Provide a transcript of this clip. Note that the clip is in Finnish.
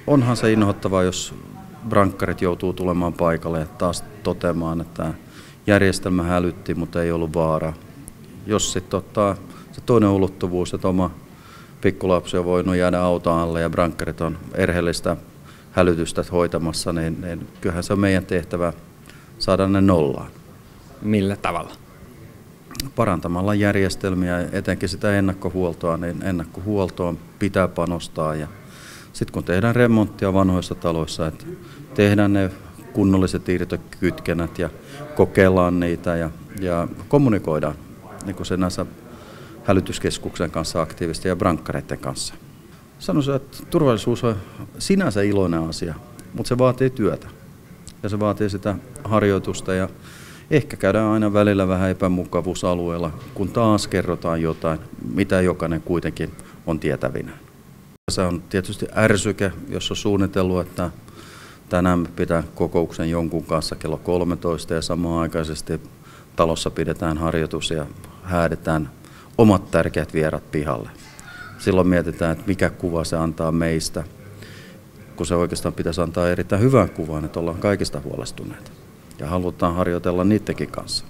onhan se inhottavaa, jos brankkarit joutuu tulemaan paikalle ja taas toteamaan, että järjestelmä hälytti, mutta ei ollut vaaraa. Jos sitten ottaa se toinen ulottuvuus, että oma pikkulapsi on voinut jäädä auton alle ja brankkarit on erheellistä hälytystä hoitamassa, niin kyllähän se on meidän tehtävä saada ne nollaan. Millä tavalla? Parantamalla järjestelmiä, etenkin sitä ennakkohuoltoa, niin ennakkohuoltoon pitää panostaa. Ja sitten kun tehdään remonttia vanhoissa taloissa, että tehdään ne kunnolliset irtokytkennät ja kokeillaan niitä ja kommunikoidaan niin kuin sinänsä hälytyskeskuksen kanssa aktiivisesti ja brankkareiden kanssa. Sanoisin, että turvallisuus on sinänsä iloinen asia, mutta se vaatii työtä ja se vaatii sitä harjoitusta ja ehkä käydään aina välillä vähän epämukavuusalueella, kun taas kerrotaan jotain, mitä jokainen kuitenkin on tietävinä. Se on tietysti ärsyke, jos on suunnitellut, että tänään pitää kokouksen jonkun kanssa kello 13 ja samanaikaisesti talossa pidetään harjoitus ja häädetään omat tärkeät vierat pihalle. Silloin mietitään, että mikä kuva se antaa meistä, kun se oikeastaan pitäisi antaa erittäin hyvän kuvan, että ollaan kaikista huolestuneita ja halutaan harjoitella niidenkin kanssa.